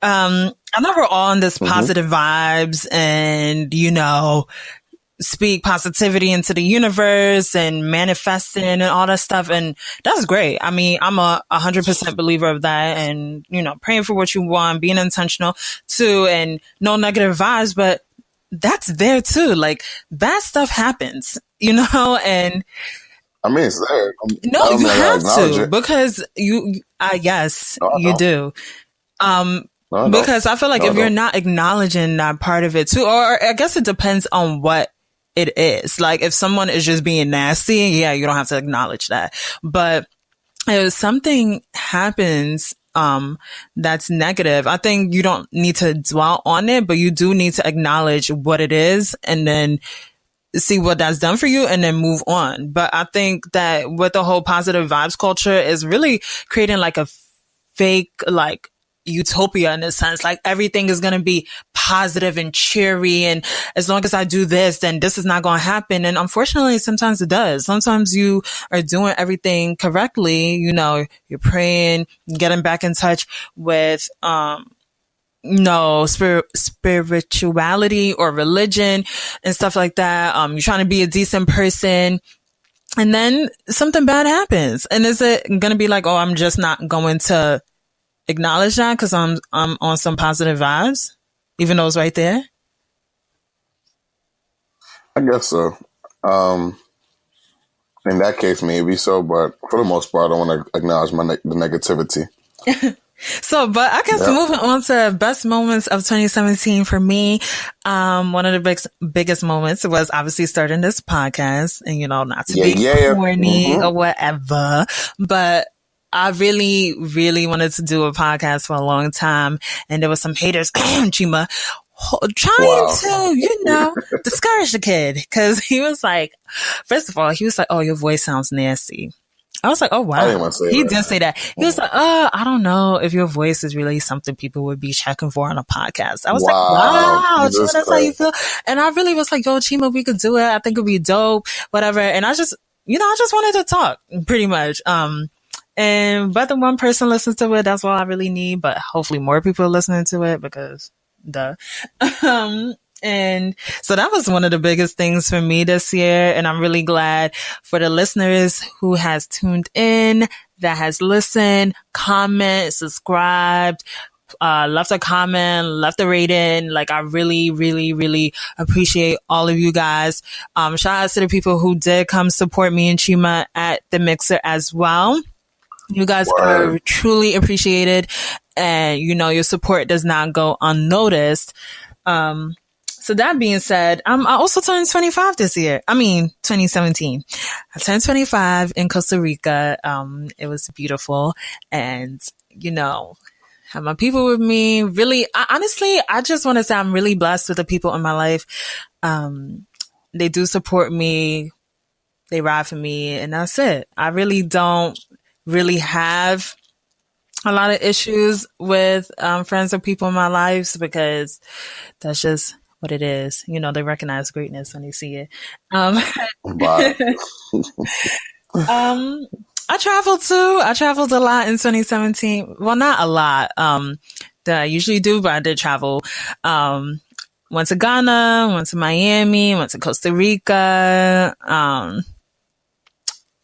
I know we're all on this positive vibes and, speak positivity into the universe and manifesting and all that stuff. And that's great. I mean, I'm a 100% believer of that, and, praying for what you want, being intentional too, and no negative vibes, but that's there too. Like bad stuff happens, and I mean, it's there. No, you have to, because yes, you do. Because I feel like if you're not acknowledging that part of it too, or I guess it depends on what it is. Like if someone is just being nasty, yeah, you don't have to acknowledge that. But if something happens, that's negative, I think you don't need to dwell on it, but you do need to acknowledge what it is and then see what that's done for you and then move on. But I think that with the whole positive vibes culture is really creating like a fake, like, utopia in a sense. Like everything is going to be positive and cheery, and as long as I do this, then this is not going to happen. And unfortunately, sometimes it does. Sometimes you are doing everything correctly. You're praying, getting back in touch with, spirituality or religion and stuff like that. You're trying to be a decent person, and then something bad happens. And is it going to be like, oh, I'm just not going to acknowledge that because I'm on some positive vibes, even though it's right there? I guess so. In that case, maybe so, but for the most part, I want to acknowledge the negativity. So, but I guess moving on to best moments of 2017 for me, one of the biggest moments was obviously starting this podcast, and not to be corny or whatever, but I really, really wanted to do a podcast for a long time, and there was some haters, Chima, trying to, discourage the kid, because he was like, first of all, he was like, "Oh, your voice sounds nasty." I was like, "Oh wow." He did say that. He was like, "Oh, I don't know if your voice is really something people would be checking for on a podcast." I was like, "Wow, Chima, that's how you feel." And I really was like, "Yo, Chima, we could do it. I think it'd be dope, whatever." And I just wanted to talk, pretty much. And whether one person listens to it, that's all I really need. But hopefully, more people are listening to it because, duh. And so that was one of the biggest things for me this year. And I'm really glad for the listeners who has tuned in, that has listened, comment, subscribed, left a comment, left a rating. Like, I really, really, really appreciate all of you guys. Shout out to the people who did come support me and Chima at the Mixer as well. You guys are truly appreciated, and your support does not go unnoticed. So that being said, I also turned 25 this year. 2017. I turned 25 in Costa Rica. It was beautiful, and have my people with me. Really, honestly, I just want to say I'm really blessed with the people in my life. They do support me. They ride for me, and that's it. I really don't really have a lot of issues with friends or people in my lives, because that's just what it is. They recognize greatness when they see it. I traveled too. I traveled a lot in 2017. Well, not a lot that I usually do, but I did travel. Went to Ghana, went to Miami, went to Costa Rica,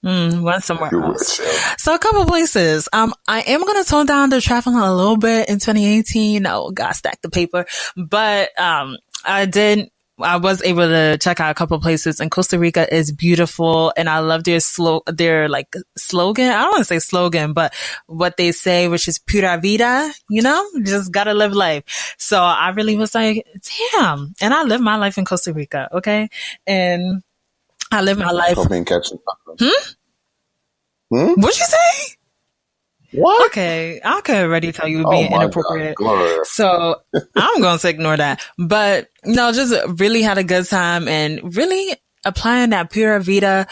went somewhere else. So a couple places. I am going to tone down the traveling a little bit in 2018. God, stack the paper. But I was able to check out a couple places, and Costa Rica is beautiful, and I love their slogan. I don't want to say slogan, but what they say, which is pura vida, just gotta live life. So I really was like, damn. And I live my life in Costa Rica. Okay. And I live my life. What'd you say? What? Okay, I could already tell you being inappropriate. So I'm going to ignore that. But no, just really had a good time, and really applying that pura vida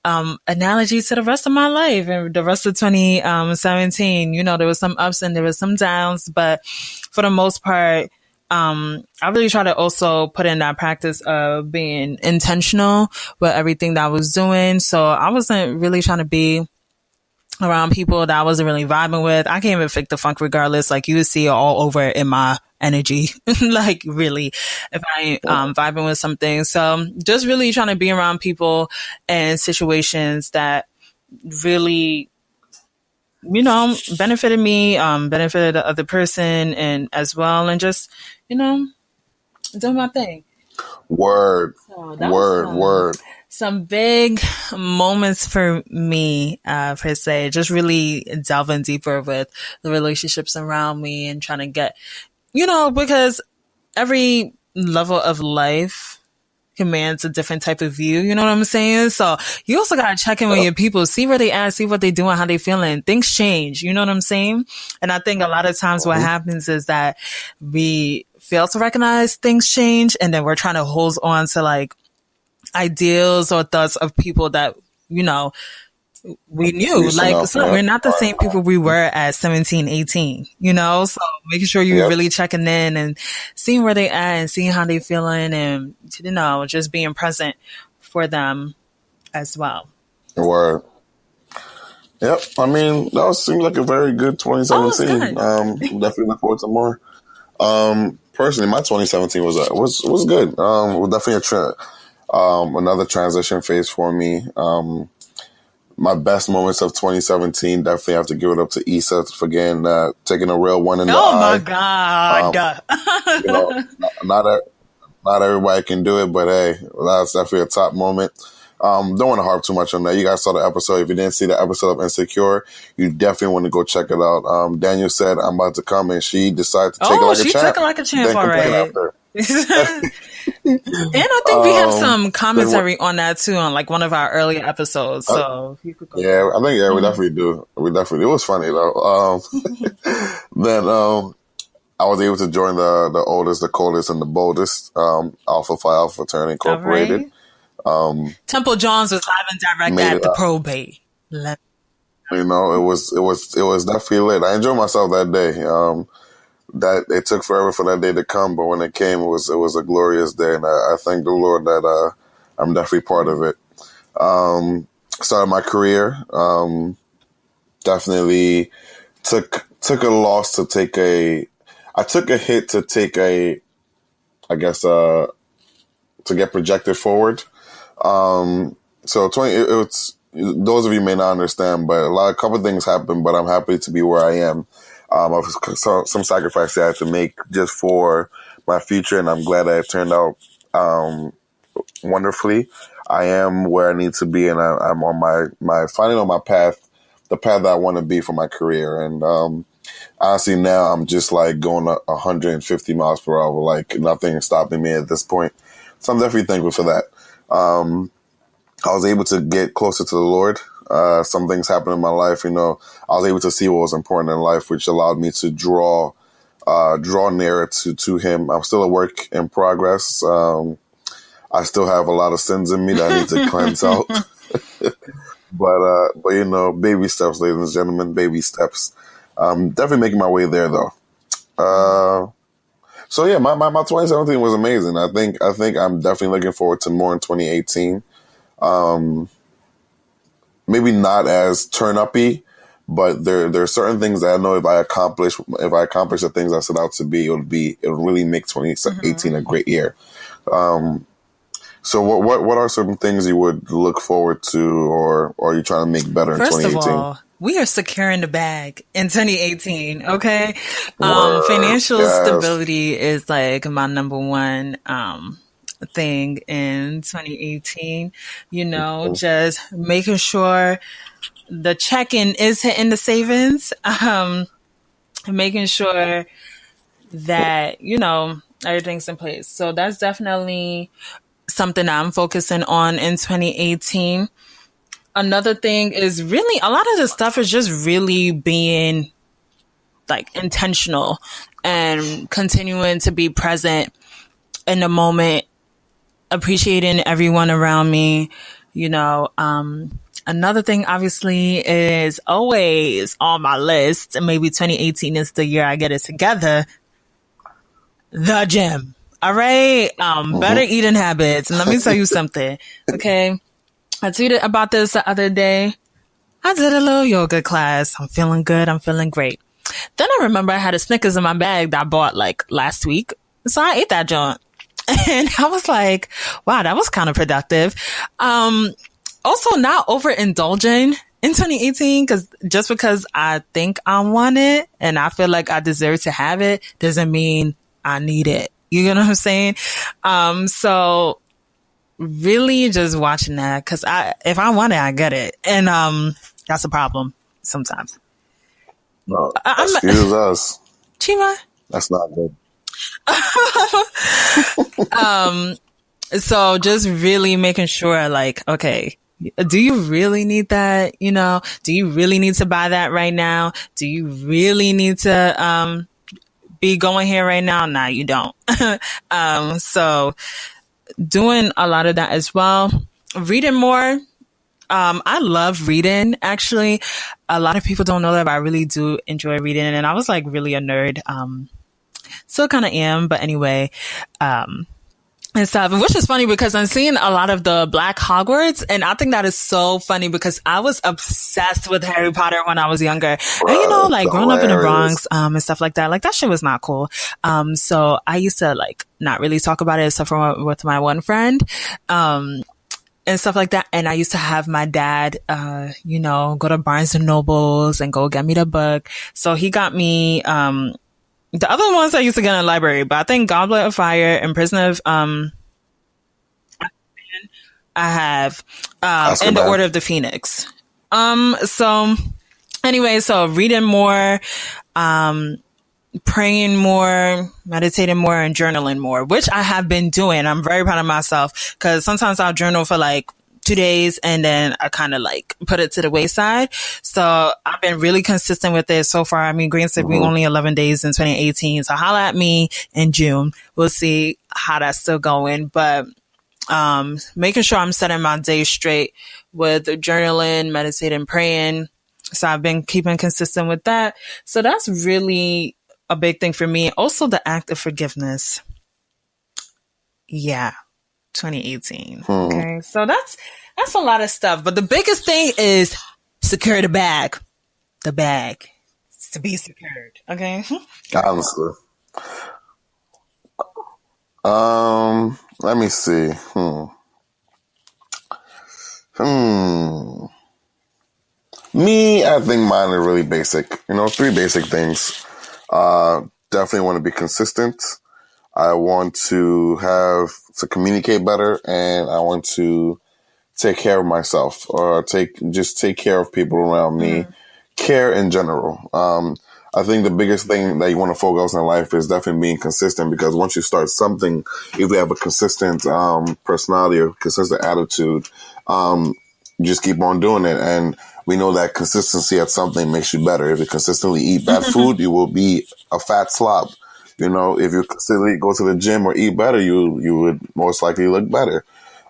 analogy to the rest of my life and the rest of 2017. There was some ups and there was some downs, but for the most part, I really try to also put in that practice of being intentional with everything that I was doing. So I wasn't really trying to be around people that I wasn't really vibing with. I can't even fake the funk regardless. Like, you would see it all over in my energy. Like, really, if I ain't vibing with something. So just really trying to be around people and situations that really, benefited me, benefited the other person and as well. And just, doing my thing. Word. Some big moments for me, per se, just really delving deeper with the relationships around me and trying to get, because every level of life commands a different type of view. You know what I'm saying? So you also got to check in with your people, see where they at, see what they doing, how they feeling. Things change. You know what I'm saying? And I think a lot of times what happens is that we fail to recognize things change, and then we're trying to hold on to like ideals or thoughts of people that, we knew. We're not the same people we were at 17, 18, so making sure you're really checking in and seeing where they at and seeing how they feeling, and, just being present for them as well. Word. Yep. That seemed like a very good 2017. Definitely look forward to more. Personally, my 2017 was good. Was definitely another transition phase for me. My best moments of 2017, definitely have to give it up to Issa for taking a real one in the eye. Oh my God. Not everybody can do it, but hey, that's definitely a top moment. Don't want to harp too much on that. You guys saw the episode. If you didn't see the episode of Insecure, you definitely want to go check it out. Daniel said, I'm about to come, and she decided to take it like a champ. She took it like a champ, all right. And I think we have some commentary on that too, on like one of our earlier episodes. So you could go yeah, I think we definitely do. It was funny though. Then I was able to join the oldest, the coldest, and the boldest Alpha Phi Alpha Fraternity Incorporated. Right. Temple Jones was live and direct at the probate. You know, it was definitely lit. I enjoyed myself that day. That it took forever for that day to come, but when it came, it was a glorious day, and I thank the Lord that I'm definitely part of it. Started my career. Definitely took a loss to take I took a hit to take to get projected forward. So those of you may not understand, but a couple of things happened, but I'm happy to be where I am. Some sacrifice I had to make just for my future, and I'm glad that it turned out wonderfully. I am where I need to be, and I'm on my finally on my path, the path that I want to be for my career. And honestly, now I'm just like going 150 miles per hour, like nothing is stopping me at this point. So I'm definitely thankful for that. I was able to get closer to the Lord. Some things happened in my life, you know. I was able to see what was important in life, which allowed me to draw nearer to Him. I'm still a work in progress. I still have a lot of sins in me that I need to cleanse out. But you know, baby steps, ladies and gentlemen, baby steps. Definitely making my way there, though. So yeah, my 2017 was amazing. I think I'm definitely looking forward to more in 2018. Maybe not as turn-uppy, but there are certain things that I know if I accomplish the things I set out to be, it'll really make 2018 a great year. So what are certain things you would look forward to, or are you trying to make better in 2018? First of all, we are securing the bag in 2018. Okay. Financial stability is like my number one, thing in 2018, you know, just making sure the check-in is hitting the savings, making sure that, you know, everything's in place. So that's definitely something I'm focusing on in 2018. Another thing is really a lot of the stuff is just really being like intentional and continuing to be present in the moment, appreciating everyone around me, you know. Another thing, obviously, is always on my list, and maybe 2018 is the year I get it together, the gym. All right? Better eating habits. And let me tell you something, okay? I tweeted about this the other day. I did a little yoga class. I'm feeling good. I'm feeling great. Then I remember I had a Snickers in my bag that I bought like last week. So I ate that joint. And I was like, wow, that was kind of productive. Also not overindulging in 2018, just because I think I want it and I feel like I deserve to have it doesn't mean I need it. You know what I'm saying? So really just watching that, because if I want it, I get it. And that's a problem sometimes. No, excuse us. Chima? That's not good. So just really making sure, like, okay, do you really need that? You know, do you really need to buy that right now? Do you really need to be going here right now? Nah, you don't. So doing a lot of that as well. Reading more. I love reading, actually. A lot of people don't know that, but I really do enjoy reading. And I was like really a nerd. Still kind of am, but anyway, and stuff, which is funny because I'm seeing a lot of the Black Hogwarts, and I think that is so funny because I was obsessed with Harry Potter when I was younger. And, you know, like growing up in the Bronx, and stuff like that, like that shit was not cool. So I used to like not really talk about it except for with my one friend, and stuff like that. And I used to have my dad, you know, go to Barnes and Nobles and go get me the book. So he got me, the other ones I used to get in the library, but I think Goblet of Fire and Prisoner of, I have in the Azkaban. Order of the Phoenix. So anyway, so reading more, praying more, meditating more, and journaling more, which I have been doing. I'm very proud of myself because sometimes I'll journal for like 2 days and then I kind of like put it to the wayside. So I've been really consistent with it so far. I mean, Green said we only 11 days in 2018. So holla at me in June. We'll see how that's still going. But making sure I'm setting my day straight with journaling, meditating, praying. So I've been keeping consistent with that. So that's really a big thing for me. Also, the act of forgiveness. Yeah, 2018. Okay, so that's a lot of stuff. But the biggest thing is secure the bag. The bag is to be secured. Okay. Honestly. Let me see. Me, I think mine are really basic. 3 basic things. Definitely want to be consistent. I want to communicate better, and I want to take care of myself, or take care of people around me. Care in general. I think the biggest thing that you want to focus on in life is definitely being consistent, because once you start something, if you have a consistent personality or consistent attitude, you just keep on doing it. And we know that consistency at something makes you better. If you consistently eat bad food, you will be a fat slob. If you consistently go to the gym or eat better, you would most likely look better.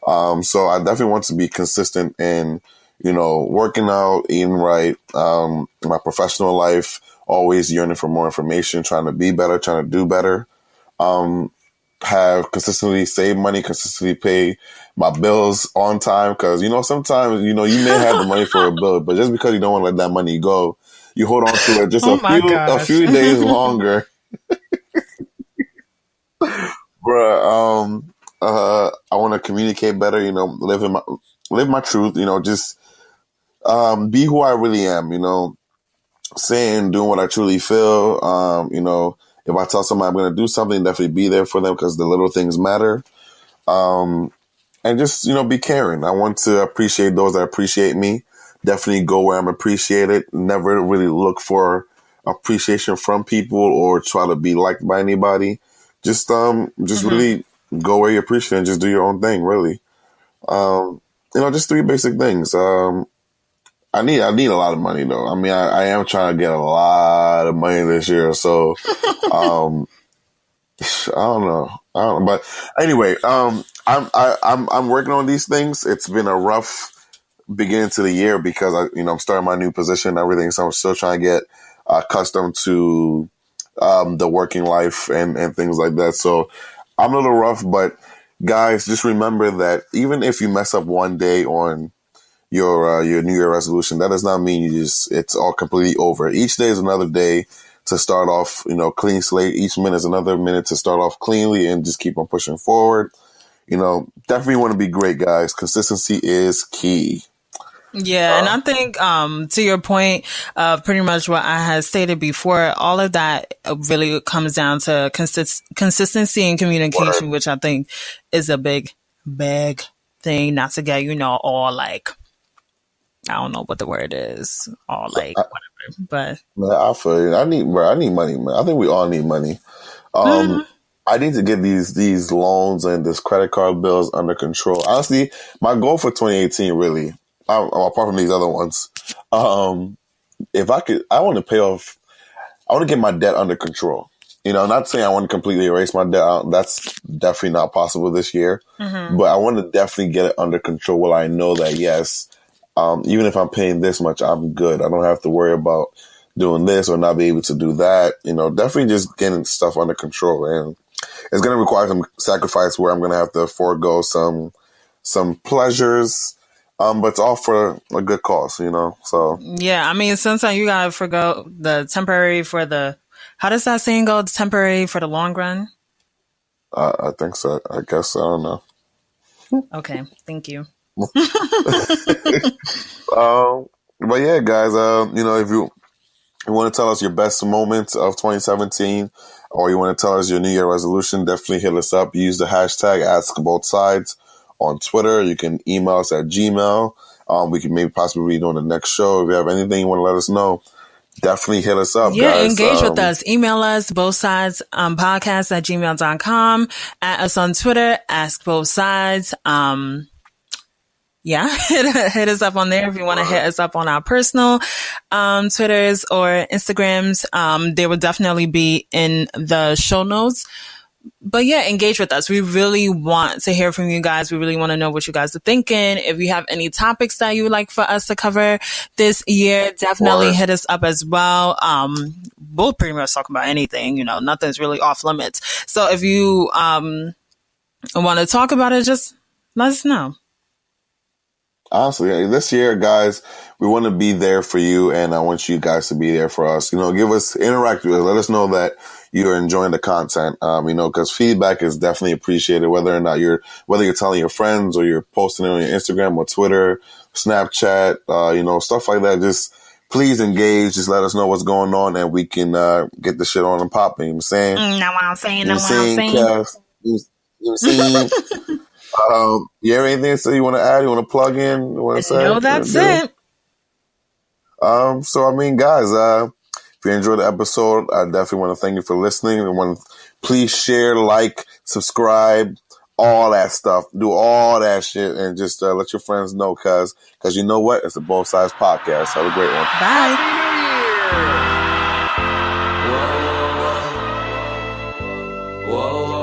So I definitely want to be consistent in, working out, eating right, my professional life, always yearning for more information, trying to be better, trying to do better. Have consistently save money, consistently pay my bills on time. Cause, sometimes, you may have the money for a bill, but just because you don't want to let that money go, you hold on to it just Oh my a gosh. few days longer. Bruh, I want to communicate better, live my truth, just be who I really am, saying, doing what I truly feel. If I tell somebody I'm going to do something, definitely be there for them, because the little things matter. And just, be caring. I want to appreciate those that appreciate me. Definitely go where I'm appreciated. Never really look for appreciation from people or try to be liked by anybody. Just really go where you're appreciated and just do your own thing, really. Just 3 basic things. I need a lot of money though. I mean, I am trying to get a lot of money this year, so I don't know. But anyway, I'm working on these things. It's been a rough beginning to the year because I'm starting my new position and everything, so I'm still trying to get accustomed to the working life and things like that. So I'm a little rough, but guys, just remember that even if you mess up one day on your New Year resolution, that does not mean it's all completely over. Each day is another day to start off, clean slate. Each minute is another minute to start off cleanly and just keep on pushing forward. Definitely want to be great, guys. Consistency is key. Yeah, and I think to your point, pretty much what I had stated before, all of that really comes down to consistency and communication, which I think is a big thing. Not to get all like, I don't know what the word is, all like whatever. But Man, I feel you. I need money, man. I think we all need money. I need to get these loans and this credit card bills under control. Honestly, my goal for 2018 really, apart from these other ones, if I could, I want to pay off. I want to get my debt under control. I'm not saying I want to completely erase my debt out. That's definitely not possible this year. But I want to definitely get it under control where I know that, yes, even if I'm paying this much, I'm good. I don't have to worry about doing this or not be able to do that. Definitely just getting stuff under control. And it's going to require some sacrifice where I'm going to have to forego some pleasures. But it's all for a good cause, so. Yeah, I mean, sometimes you got to forgo the temporary for the, how does that saying go? The temporary for the long run? I think so. I guess. I don't know. Okay, thank you. But yeah, guys, if you want to tell us your best moments of 2017, or you want to tell us your New Year resolution, definitely hit us up. Use the hashtag #AskBothSides on Twitter. You can email us at Gmail. We can maybe possibly read on the next show. If you have anything you want to let us know, definitely hit us up, yeah, guys. engage with us. Email us, bothsidespodcast at gmail.com. At us on Twitter, ask both sides. Yeah, hit us up on there if you want to hit us up on our personal Twitters or Instagrams. They will definitely be in the show notes. But yeah, engage with us. We really want to hear from you guys. We really want to know what you guys are thinking. If you have any topics that you would like for us to cover this year, definitely hit us up as well. We'll pretty much talk about anything, nothing's really off limits. So if you want to talk about it, just let us know. Honestly, this year, guys, we want to be there for you, and I want you guys to be there for us. Interact with us. Let us know that you're enjoying the content. Because feedback is definitely appreciated, whether you're telling your friends or you're posting it on your Instagram or Twitter, Snapchat, stuff like that. Just please engage. Just let us know what's going on, and we can get the shit on and popping. You know what I'm saying? Know what I'm saying? You know what I'm saying? You have anything so you want to add? You want to plug in? You want to say? No, that's it. Guys, if you enjoyed the episode, I definitely want to thank you for listening. Please share, like, subscribe, all that stuff. Do all that shit and just let your friends know, cause you know what? It's the Both Sides Podcast. Have a great one. Bye. Happy New Year. Whoa.